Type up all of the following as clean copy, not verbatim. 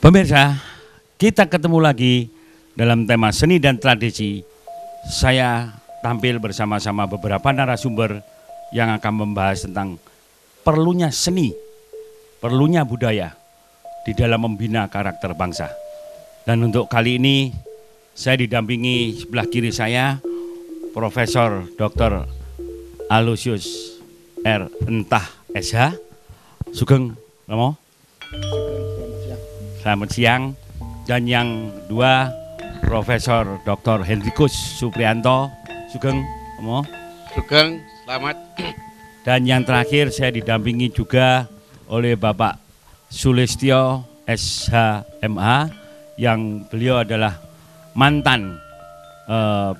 Pemirsa, kita ketemu lagi dalam tema seni dan tradisi. Saya tampil bersama-sama beberapa narasumber yang akan membahas tentang perlunya seni, perlunya budaya di dalam membina karakter bangsa. Dan untuk kali ini saya didampingi sebelah kiri saya Profesor Dr. Aloysius R. Entah SH. Sugeng, Romo. Selamat siang. Dan yang dua Profesor Dr. Hendrikus Suprianto. Sugeng, Romo. Sugeng, selamat. Dan yang terakhir saya didampingi juga oleh Bapak Sulistyo SHMH yang beliau adalah mantan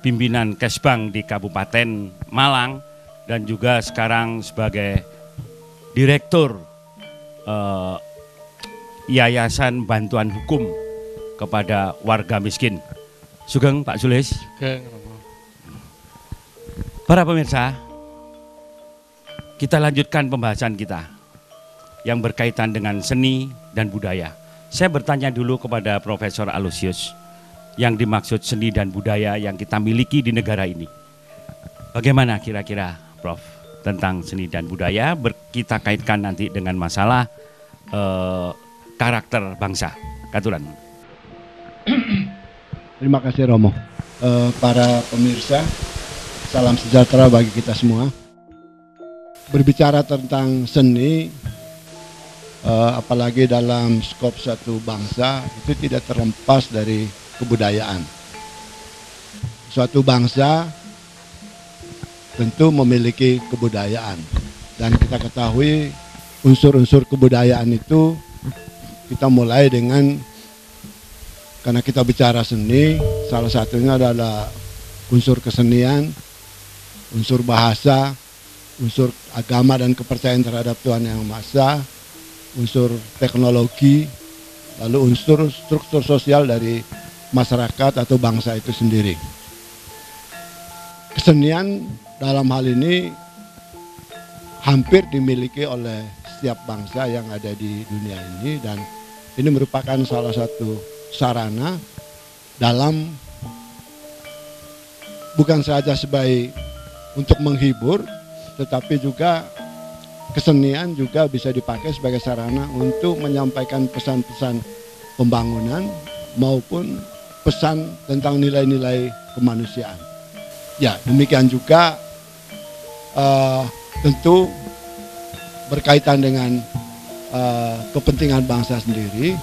pimpinan Kesbang di Kabupaten Malang dan juga sekarang sebagai Direktur Yayasan Bantuan Hukum kepada warga miskin. Sugeng Pak Sulis. Sugeng. Para pemirsa, kita lanjutkan pembahasan kita yang berkaitan dengan seni dan budaya. Saya bertanya dulu kepada Profesor Aloysius yang dimaksud seni dan budaya yang kita miliki di negara ini. Bagaimana kira-kira Prof tentang seni dan budaya? Kita kaitkan nanti dengan masalah karakter bangsa. Katuran. Terima kasih Romo. Para pemirsa, salam sejahtera bagi kita semua. Berbicara tentang seni, apalagi dalam skop satu bangsa, itu tidak terlepas dari kebudayaan. Suatu bangsa tentu memiliki kebudayaan, dan kita ketahui unsur-unsur kebudayaan itu kita mulai dengan, karena kita bicara seni, salah satunya adalah unsur kesenian, unsur bahasa, unsur agama dan kepercayaan terhadap Tuhan Yang Maha Esa, unsur teknologi, lalu unsur struktur sosial dari masyarakat atau bangsa itu sendiri. Kesenian dalam hal ini hampir dimiliki oleh setiap bangsa yang ada di dunia ini, dan ini merupakan salah satu sarana dalam bukan saja sebagai untuk menghibur, tetapi juga kesenian juga bisa dipakai sebagai sarana untuk menyampaikan pesan-pesan pembangunan maupun pesan tentang nilai-nilai kemanusiaan. Ya, demikian juga tentu berkaitan dengan kepentingan bangsa sendiri.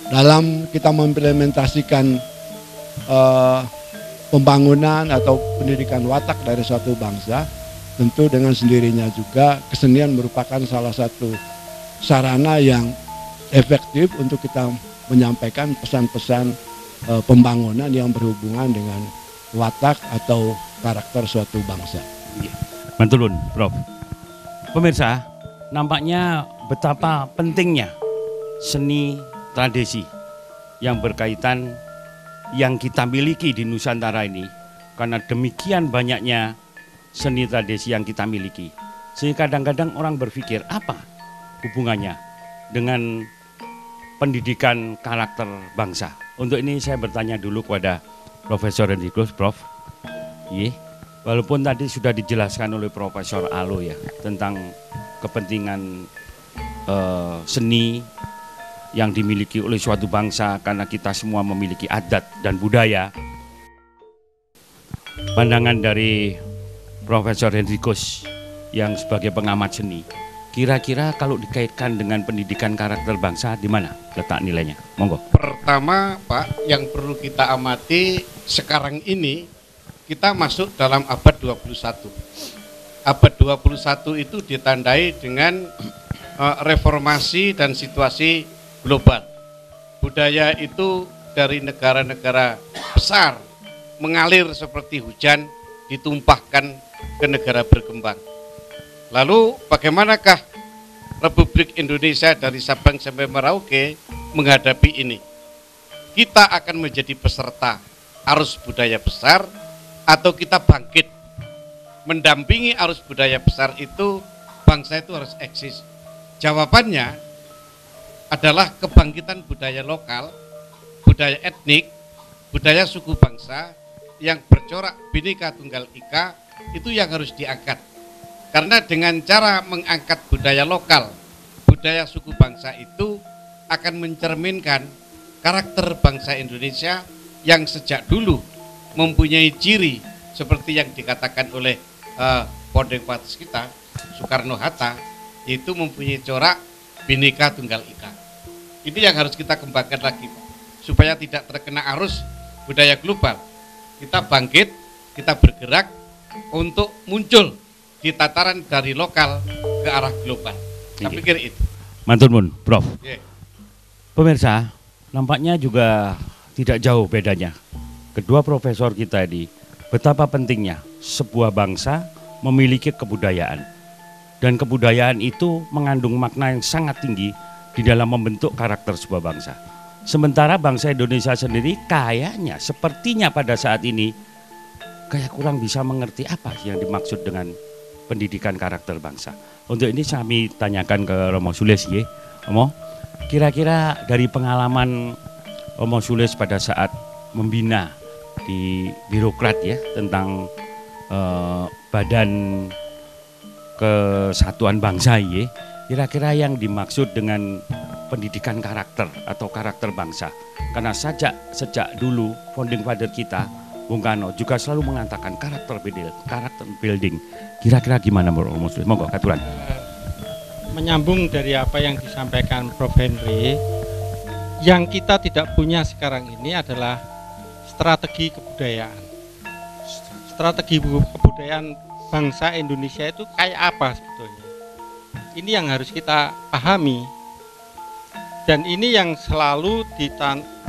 Dalam kita mengimplementasikan pembangunan atau pendidikan watak dari suatu bangsa, tentu dengan sendirinya juga kesenian merupakan salah satu sarana yang efektif untuk kita menyampaikan pesan-pesan pembangunan yang berhubungan dengan watak atau karakter suatu bangsa. Mantulun, Prof. Pemirsa, nampaknya betapa pentingnya seni tradisi yang berkaitan yang kita miliki di Nusantara ini, karena demikian banyaknya seni tradisi yang kita miliki, sehingga kadang-kadang orang berpikir apa hubungannya dengan pendidikan karakter bangsa. Untuk ini saya bertanya dulu kepada Profesor Hendrikus, Prof. Walaupun tadi sudah dijelaskan oleh Profesor Alo ya tentang kepentingan seni yang dimiliki oleh suatu bangsa karena kita semua memiliki adat dan budaya. Pandangan dari Profesor Hendrikus yang sebagai pengamat seni, kira-kira kalau dikaitkan dengan pendidikan karakter bangsa di mana letak nilainya? Monggo. Pertama, Pak, yang perlu kita amati sekarang ini kita masuk dalam abad 21. Abad 21 itu ditandai dengan reformasi dan situasi global. Budaya itu dari negara-negara besar mengalir seperti hujan ditumpahkan ke negara berkembang. Lalu bagaimanakah Republik Indonesia dari Sabang sampai Merauke menghadapi ini? Kita akan menjadi peserta arus budaya besar atau kita bangkit mendampingi arus budaya besar itu? Bangsa itu harus eksis. Jawabannya adalah kebangkitan budaya lokal, budaya etnik, budaya suku bangsa yang bercorak Bhinneka Tunggal Ika, itu yang harus diangkat. Karena dengan cara mengangkat budaya lokal, budaya suku bangsa itu akan mencerminkan karakter bangsa Indonesia yang sejak dulu mempunyai ciri seperti yang dikatakan oleh founding fathers kita, Soekarno-Hatta, yaitu mempunyai corak Bhinneka Tunggal Ika. Ini yang harus kita kembangkan lagi, Pak, supaya tidak terkena arus budaya global. Kita bangkit, kita bergerak untuk muncul di tataran dari lokal ke arah global. Saya pikir itu. Matur nuwun, Prof. Yeah. Pemirsa, nampaknya juga tidak jauh bedanya. Kedua profesor kita ini, betapa pentingnya sebuah bangsa memiliki kebudayaan. Dan kebudayaan itu mengandung makna yang sangat tinggi di dalam membentuk karakter sebuah bangsa. Sementara bangsa Indonesia sendiri kayaknya, sepertinya pada saat ini, kayak kurang bisa mengerti apa yang dimaksud dengan pendidikan karakter bangsa. Untuk ini kami tanyakan ke Romo Sulis, ya. Romo, kira-kira dari pengalaman Romo Sulis pada saat membina di birokrat ya tentang Badan Kesatuan Bangsa, ya, kira-kira yang dimaksud dengan pendidikan karakter atau karakter bangsa. Karena sejak dulu founding father kita Bung Karno juga selalu mengatakan karakter building. Kira-kira gimana Romo Sulis? Monggo katuran. Menyambung dari apa yang disampaikan Prof. Henry, yang kita tidak punya sekarang ini adalah strategi kebudayaan. Strategi kebudayaan bangsa Indonesia itu kayak apa sebetulnya? Ini yang harus kita pahami. Dan ini yang selalu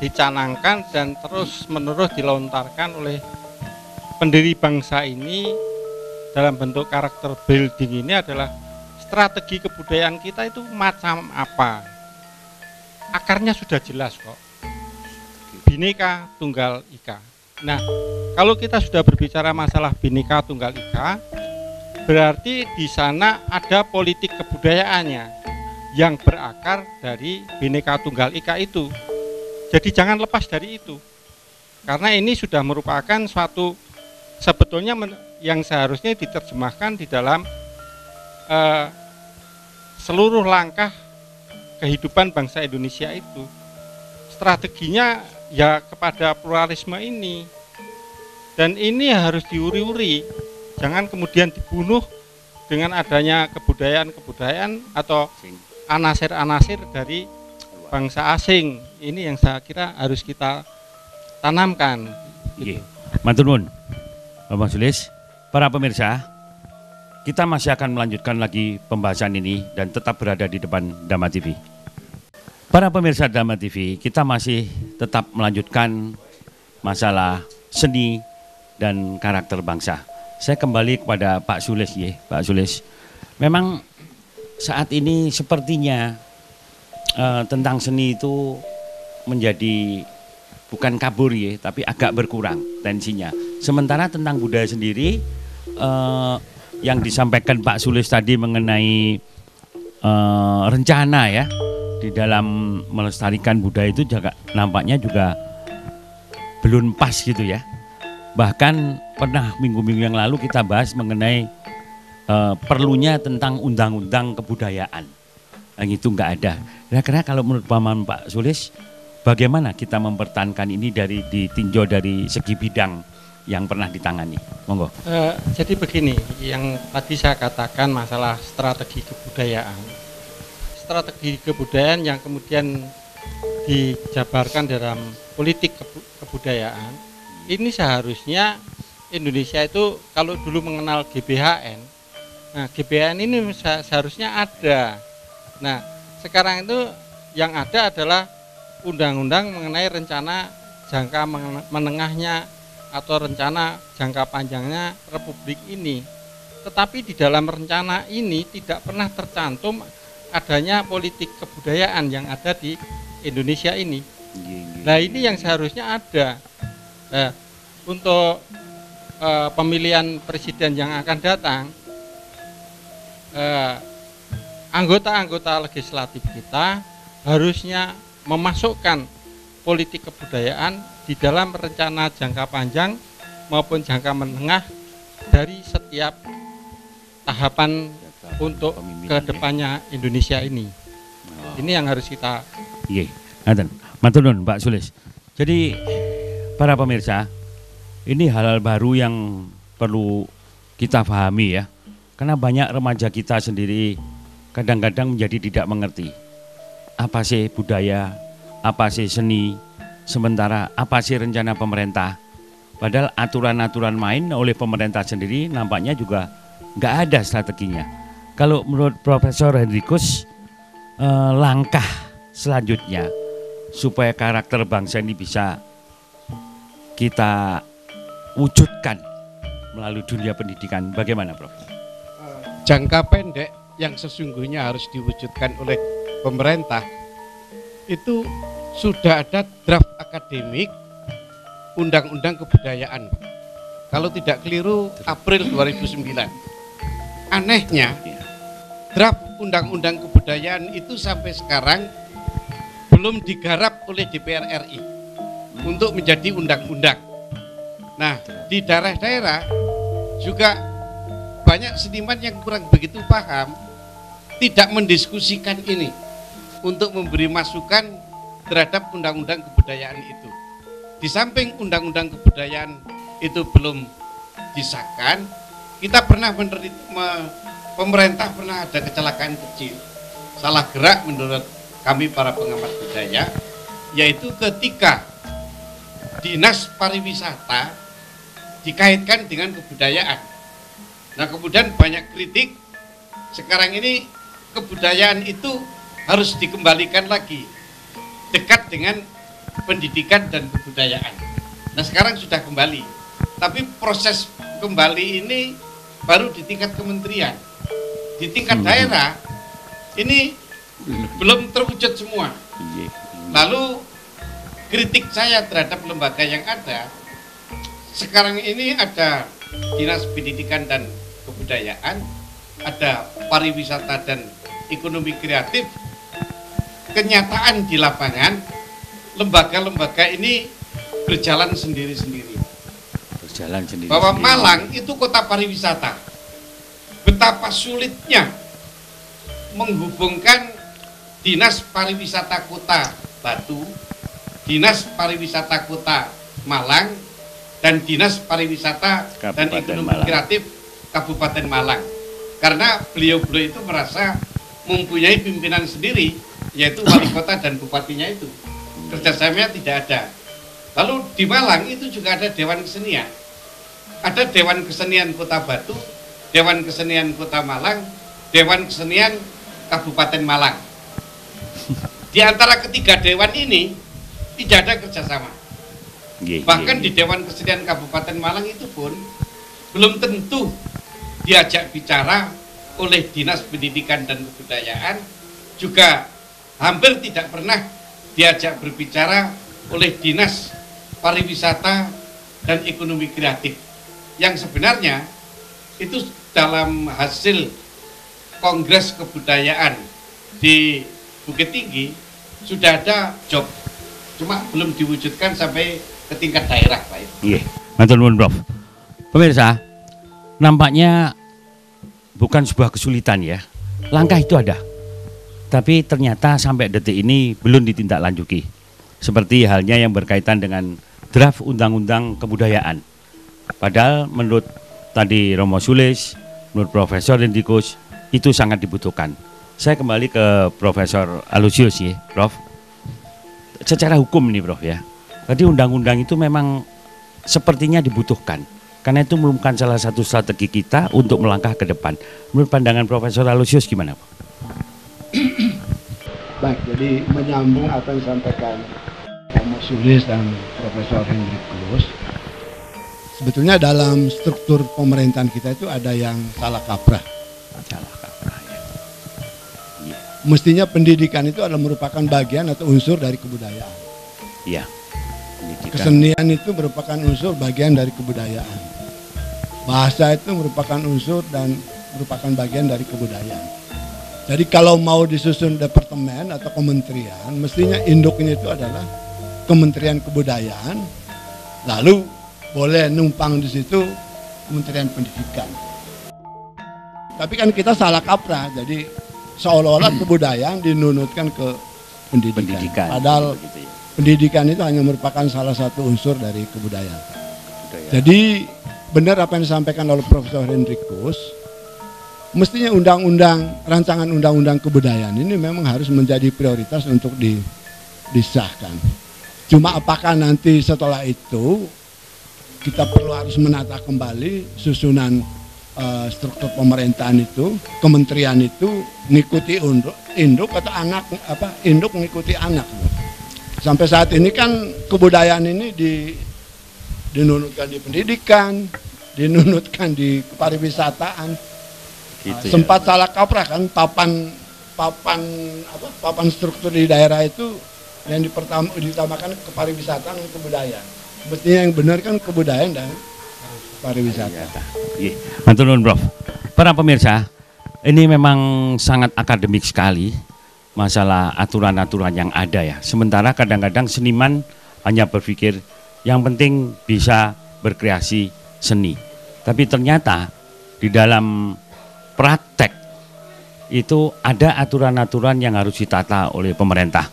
dicanangkan dan terus-menerus dilontarkan oleh pendiri bangsa ini dalam bentuk karakter building ini adalah strategi kebudayaan kita itu macam apa. Akarnya sudah jelas kok. Bhinneka Tunggal Ika. Nah, kalau kita sudah berbicara masalah Bhinneka Tunggal Ika, berarti di sana ada politik kebudayaannya yang berakar dari Bhinneka Tunggal Ika itu. Jadi jangan lepas dari itu. Karena ini sudah merupakan suatu sebetulnya yang seharusnya diterjemahkan di dalam seluruh langkah kehidupan bangsa Indonesia itu. Strateginya ya kepada pluralisme ini. Dan ini harus diuri-uri. Jangan kemudian dibunuh dengan adanya kebudayaan-kebudayaan atau anasir-anasir dari bangsa asing. Ini yang saya kira harus kita tanamkan. Gitu. Matur nuwun, Bapak Sulis. Para pemirsa, kita masih akan melanjutkan lagi pembahasan ini dan tetap berada di depan Dhamma TV. Para pemirsa Dhamma TV, kita masih tetap melanjutkan masalah seni dan karakter bangsa. Saya kembali kepada Pak Sulis, ya, Pak Sulis. Memang saat ini sepertinya tentang seni itu menjadi bukan kabur, ya, tapi agak berkurang tensinya. Sementara tentang budaya sendiri yang disampaikan Pak Sulis tadi mengenai rencana ya di dalam melestarikan budaya itu juga nampaknya juga belum pas gitu ya. Bahkan pernah minggu-minggu yang lalu kita bahas mengenai perlunya tentang undang-undang kebudayaan. Yang itu nggak ada. Kira-kira kalau menurut paman Pak Sulis, bagaimana kita mempertahankan ini ditinjau dari segi bidang yang pernah ditangani? Monggo. Jadi begini, yang tadi saya katakan masalah strategi kebudayaan. Strategi kebudayaan yang kemudian dijabarkan dalam politik kebudayaan, ini seharusnya Indonesia itu kalau dulu mengenal GBHN, nah GBHN ini seharusnya ada. Nah sekarang itu yang ada adalah undang-undang mengenai rencana jangka menengahnya atau rencana jangka panjangnya Republik ini. Tetapi di dalam rencana ini tidak pernah tercantum adanya politik kebudayaan yang ada di Indonesia ini. Nah ini yang seharusnya ada. Nah, untuk pemilihan presiden yang akan datang, anggota-anggota legislatif kita harusnya memasukkan politik kebudayaan di dalam rencana jangka panjang maupun jangka menengah dari setiap tahapan untuk kedepannya Indonesia ini. Ini yang harus kita. Iya, ngaten. Matur nuwun Pak Sulis. Jadi para pemirsa, ini hal-hal baru yang perlu kita pahami ya. Karena banyak remaja kita sendiri kadang-kadang menjadi tidak mengerti apa sih budaya, apa sih seni, sementara apa sih rencana pemerintah. Padahal aturan-aturan main oleh pemerintah sendiri nampaknya juga nggak ada strateginya. Kalau menurut Profesor Hendrikus, langkah selanjutnya supaya karakter bangsa ini bisa kita wujudkan melalui dunia pendidikan, bagaimana Prof? Jangka pendek yang sesungguhnya harus diwujudkan oleh pemerintah itu sudah ada draft akademik Undang-Undang Kebudayaan. Kalau tidak keliru April 2009. Anehnya draft Undang-Undang Kebudayaan itu sampai sekarang belum digarap oleh DPR RI untuk menjadi undang-undang. Nah, di daerah-daerah juga banyak seniman yang kurang begitu paham, tidak mendiskusikan ini untuk memberi masukan terhadap undang-undang kebudayaan itu. Di samping undang-undang kebudayaan itu belum disahkan, kita pernah pemerintah pernah ada kecelakaan kecil, salah gerak menurut kami para pengamat budaya, yaitu ketika Dinas Pariwisata dikaitkan dengan kebudayaan. Nah, kemudian banyak kritik, sekarang ini kebudayaan itu harus dikembalikan lagi dekat dengan pendidikan dan kebudayaan. Nah, sekarang sudah kembali, tapi proses kembali ini baru di tingkat kementerian. Di tingkat daerah ini belum terwujud semua. Lalu kritik saya terhadap lembaga yang ada sekarang ini, ada Dinas Pendidikan dan Kebudayaan, ada Pariwisata dan Ekonomi Kreatif. Kenyataan di lapangan lembaga-lembaga ini berjalan sendiri-sendiri. Bahwa Malang itu kota pariwisata. Betapa sulitnya menghubungkan Dinas Pariwisata Kota Batu, Dinas Pariwisata Kota Malang, dan Dinas Pariwisata dan Ekonomi Kreatif Kabupaten Malang. Karena beliau-beliau itu merasa mempunyai pimpinan sendiri, yaitu wali kota dan bupatinya itu. Kerjasamanya tidak ada. Lalu di Malang itu juga ada Dewan Kesenian. Ada Dewan Kesenian Kota Batu, Dewan Kesenian Kota Malang, Dewan Kesenian Kabupaten Malang. Di antara ketiga dewan ini tidak ada kerjasama. Bahkan di Dewan Kesenian Kabupaten Malang itu pun belum tentu diajak bicara oleh Dinas Pendidikan dan Kebudayaan, juga hampir tidak pernah diajak berbicara oleh Dinas Pariwisata dan Ekonomi Kreatif, yang sebenarnya itu dalam hasil Kongres Kebudayaan di Bukit Tinggi sudah ada job, cuma belum diwujudkan sampai ke tingkat daerah, Pak. Iya, matur nuwun Prof. Pemirsa, nampaknya bukan sebuah kesulitan ya. Langkah itu ada, tapi ternyata sampai detik ini belum ditindaklanjuti. Seperti halnya yang berkaitan dengan draft Undang-Undang Kebudayaan. Padahal menurut tadi Romo Sulis, menurut Profesor Hendrikus, itu sangat dibutuhkan. Saya kembali ke Profesor Aloysius ya, Prof. Secara hukum nih Prof ya. Tadi undang-undang itu memang sepertinya dibutuhkan. Karena itu merupakan salah satu strategi kita untuk melangkah ke depan. Menurut pandangan Profesor Aloysius gimana, Pak? Baik, jadi menyambung apa yang disampaikan Romo Sulis dan Profesor Hendrikus, sebetulnya dalam struktur pemerintahan kita itu ada yang salah kaprah. Salah kaprah ya. Mestinya pendidikan itu adalah merupakan bagian atau unsur dari kebudayaan. Iya. Pendidikan. Kesenian itu merupakan unsur bagian dari kebudayaan. Bahasa itu merupakan unsur dan merupakan bagian dari kebudayaan. Jadi kalau mau disusun departemen atau kementerian, mestinya induknya itu adalah Kementerian Kebudayaan, lalu boleh numpang di situ Kementerian Pendidikan. Tapi kan kita salah kaprah, jadi seolah-olah kebudayaan dinunutkan ke pendidikan. Padahal begitu ya. pendidikan itu hanya merupakan salah satu unsur dari kebudayaan. Jadi benar apa yang disampaikan oleh Profesor Hendrikus, mestinya rancangan undang-undang kebudayaan ini memang harus menjadi prioritas untuk disahkan. Cuma apakah nanti setelah itu kita perlu harus menata kembali susunan struktur pemerintahan itu, kementerian itu ngikuti induk atau induk ngikuti anak. Sampai saat ini kan kebudayaan ini dinunutkan di pendidikan, dinunutkan di pariwisataan. Gitu Sempat salah kaprah kan papan struktur di daerah itu yang ditamakan ke pariwisata dan kebudayaan. Mestinya yang benar kan kebudayaan dan pariwisata. Iya. Matur nuwun, Prof. Para pemirsa, ini memang sangat akademik sekali masalah aturan-aturan yang ada ya. Sementara kadang-kadang seniman hanya berpikir yang penting bisa berkreasi seni. Tapi ternyata di dalam praktek itu ada aturan-aturan yang harus ditata oleh pemerintah.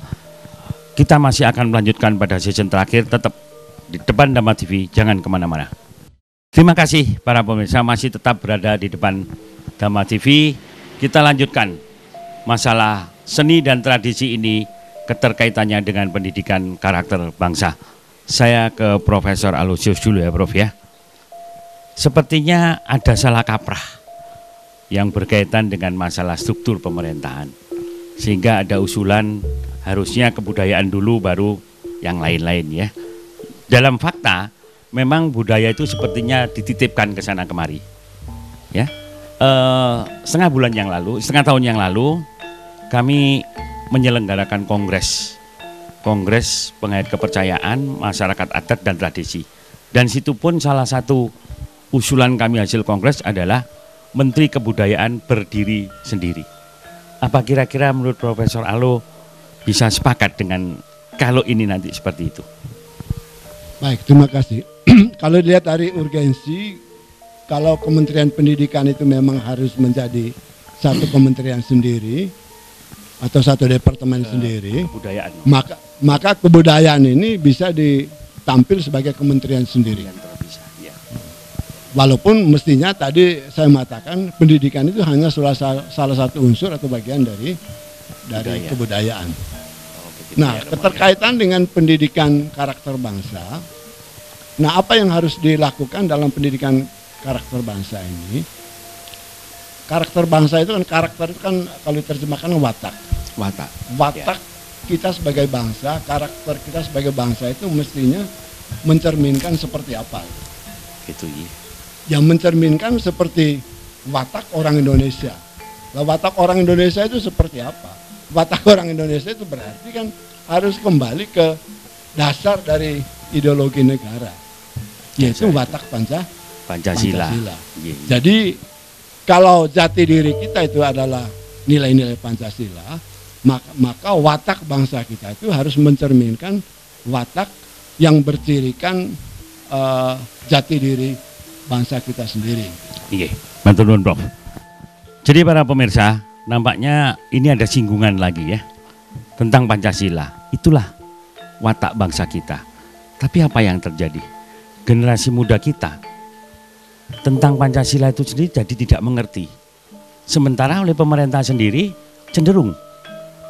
Kita masih akan melanjutkan pada season terakhir, tetap di depan Dhamma TV, jangan kemana-mana. Terima kasih para pemirsa masih tetap berada di depan Dhamma TV. Kita lanjutkan masalah seni dan tradisi ini, keterkaitannya dengan pendidikan karakter bangsa. Saya ke Profesor Aloysius dulu ya Prof ya. Sepertinya ada salah kaprah yang berkaitan dengan masalah struktur pemerintahan. Sehingga ada usulan harusnya kebudayaan dulu baru yang lain-lain ya. Dalam fakta memang budaya itu sepertinya dititipkan ke sana kemari. Ya. Setengah tahun yang lalu kami menyelenggarakan kongres pengait kepercayaan masyarakat adat dan tradisi. Dan situ pun salah satu usulan kami hasil kongres adalah Menteri Kebudayaan berdiri sendiri. Apa kira-kira menurut Profesor Alo bisa sepakat dengan kalau ini nanti seperti itu? Baik, terima kasih. Kalau dilihat dari urgensi, kalau Kementerian Pendidikan itu memang harus menjadi satu kementerian sendiri atau satu departemen sendiri, Kebudayaan. maka kebudayaan ini bisa ditampil sebagai kementerian sendiri. Walaupun mestinya tadi saya mengatakan pendidikan itu hanya salah satu unsur atau bagian dari kebudayaan. Nah, keterkaitan dengan pendidikan karakter bangsa. Nah, apa yang harus dilakukan dalam pendidikan karakter bangsa ini? Karakter bangsa itu kan, karakter itu kan kalau diterjemahkan watak. Watak kita sebagai bangsa, karakter kita sebagai bangsa itu mestinya mencerminkan seperti apa? Gitu ya. Yang mencerminkan seperti watak orang Indonesia. Nah, watak orang Indonesia itu seperti apa? Watak orang Indonesia itu berarti kan harus kembali ke dasar dari ideologi negara, yaitu watak Pancasila. Jadi kalau jati diri kita itu adalah nilai-nilai Pancasila, maka watak bangsa kita itu harus mencerminkan watak yang bercirikan jati diri bangsa kita sendiri. Iya, matur nuwun Prof. Jadi para pemirsa, nampaknya ini ada singgungan lagi ya tentang Pancasila. Itulah watak bangsa kita. Tapi apa yang terjadi? Generasi muda kita tentang Pancasila itu sendiri jadi tidak mengerti. Sementara oleh pemerintah sendiri cenderung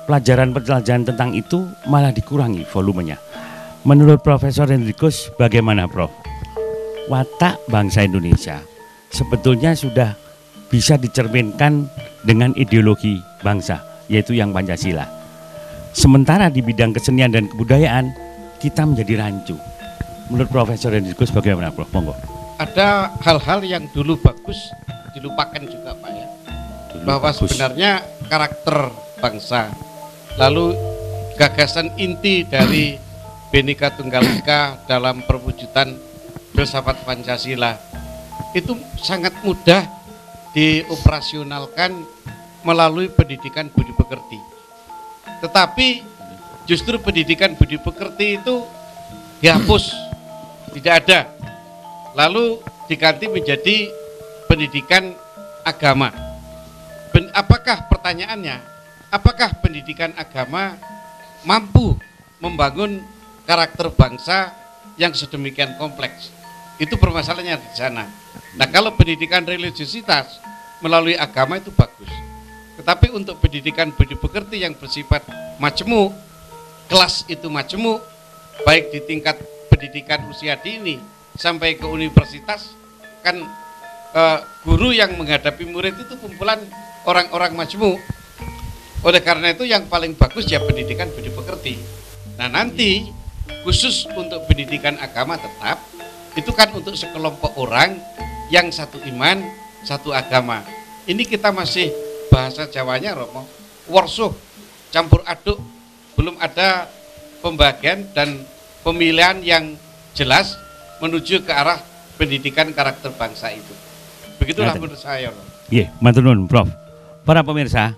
pelajaran tentang itu malah dikurangi volumenya. Menurut Profesor Hendrikus bagaimana Prof? Watak bangsa Indonesia sebetulnya sudah bisa dicerminkan dengan ideologi bangsa, yaitu yang Pancasila. Sementara di bidang kesenian dan kebudayaan kita menjadi rancu. Menurut Profesor Hendrikus bagaimana Prof? Monggo. Ada hal-hal yang dulu bagus dilupakan juga Pak ya. Bahwa sebenarnya karakter bangsa, lalu gagasan inti dari Bhinneka Tunggal Ika dalam perwujudan filsafat Pancasila itu sangat mudah dioperasionalkan melalui pendidikan budi pekerti. Tetapi justru pendidikan budi pekerti itu dihapus, tidak ada. Lalu diganti menjadi pendidikan agama. Apakah pertanyaannya, apakah pendidikan agama mampu membangun karakter bangsa yang sedemikian kompleks? Itu permasalahannya di sana. Nah, kalau pendidikan religiositas melalui agama itu bagus. Tetapi untuk pendidikan budi pekerti yang bersifat majemuk, kelas itu majemuk, baik di tingkat pendidikan usia dini sampai ke universitas, kan guru yang menghadapi murid itu kumpulan orang-orang majemuk. Oleh karena itu yang paling bagus ya pendidikan budi pekerti. Nah, nanti khusus untuk pendidikan agama tetap itu kan untuk sekelompok orang yang satu iman, satu agama. Ini kita masih bahasa Jawanya Romo, warsuh, campur aduk, belum ada pembagian dan pemilihan yang jelas menuju ke arah pendidikan karakter bangsa itu. Begitulah menurut saya. Iya, matur nuwun, Prof. Para pemirsa,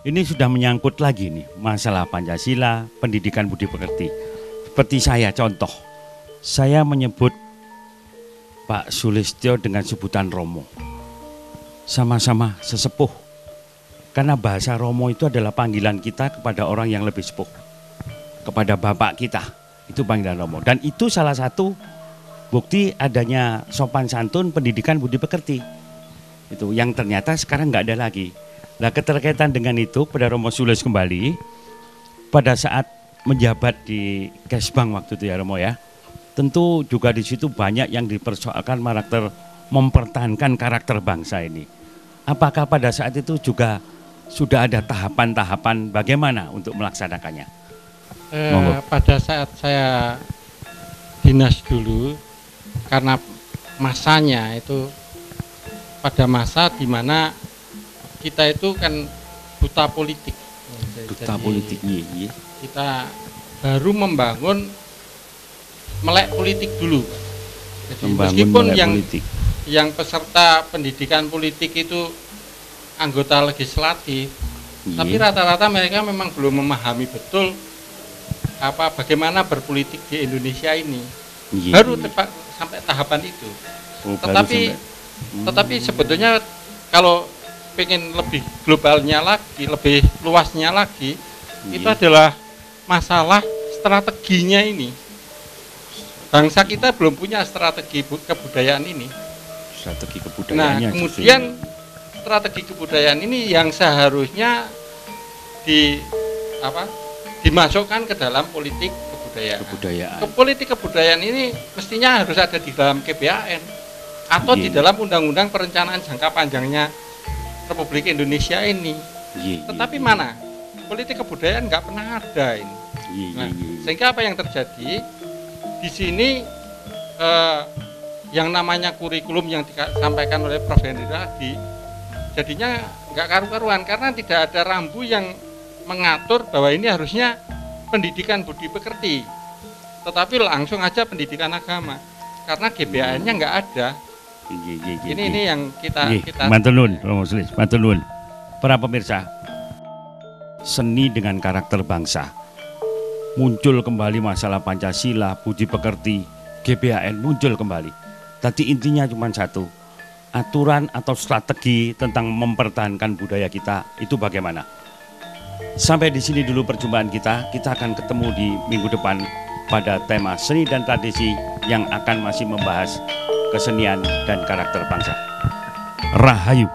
ini sudah menyangkut lagi nih masalah Pancasila, pendidikan budi pekerti. Seperti saya contoh, saya menyebut Pak Sulistyo dengan sebutan Romo. Sama-sama sesepuh. Karena bahasa Romo itu adalah panggilan kita kepada orang yang lebih sepuh. Kepada bapak kita, itu panggilan Romo. Dan itu salah satu bukti adanya sopan santun pendidikan budi pekerti. Itu yang ternyata sekarang nggak ada lagi. Nah, keterkaitan dengan itu pada Romo Sulis kembali pada saat menjabat di Kesbang waktu itu ya Romo ya. Tentu juga di situ banyak yang dipersoalkan karakter, mempertahankan karakter bangsa ini. Apakah pada saat itu juga sudah ada tahapan-tahapan bagaimana untuk melaksanakannya? Pada saat saya dinas dulu, karena masanya itu pada masa di mana kita itu kan buta politik. Buta politik, iya. Kita baru membangun melek politik dulu. Jadi meskipun yang peserta pendidikan politik itu anggota legislatif, tapi rata-rata mereka memang belum memahami betul bagaimana berpolitik di Indonesia ini. Baru tepat sampai tahapan itu. Tetapi sebetulnya kalau pengen lebih globalnya lagi, lebih luasnya lagi, itu adalah masalah strateginya ini. Bangsa kita belum punya strategi kebudayaan ini. Strategi kebudayaannya. Nah, kemudian strategi kebudayaan ini yang seharusnya dimasukkan ke dalam politik kebudayaan. Politik kebudayaan ini mestinya harus ada di dalam GBHN atau di dalam Undang-Undang Perencanaan Jangka Panjangnya Republik Indonesia ini. Tetapi mana? Politik kebudayaan nggak pernah ada ini. Sehingga apa yang terjadi di sini, yang namanya kurikulum yang disampaikan oleh Prof. Henry tadi jadinya nggak karu-karuan karena tidak ada rambu yang mengatur bahwa ini harusnya pendidikan budi pekerti, tetapi langsung aja pendidikan agama karena GBHN-nya nggak ada. Ini yang kita matur nuwun, Romo Sulis, matur nuwun. Para pemirsa, seni dengan karakter bangsa. Muncul kembali masalah Pancasila, budi pekerti, GBHN muncul kembali. Tadi intinya cuma satu, aturan atau strategi tentang mempertahankan budaya kita itu bagaimana. Sampai di sini dulu perjumpaan kita akan ketemu di minggu depan pada tema seni dan tradisi yang akan masih membahas kesenian dan karakter bangsa. Rahayu.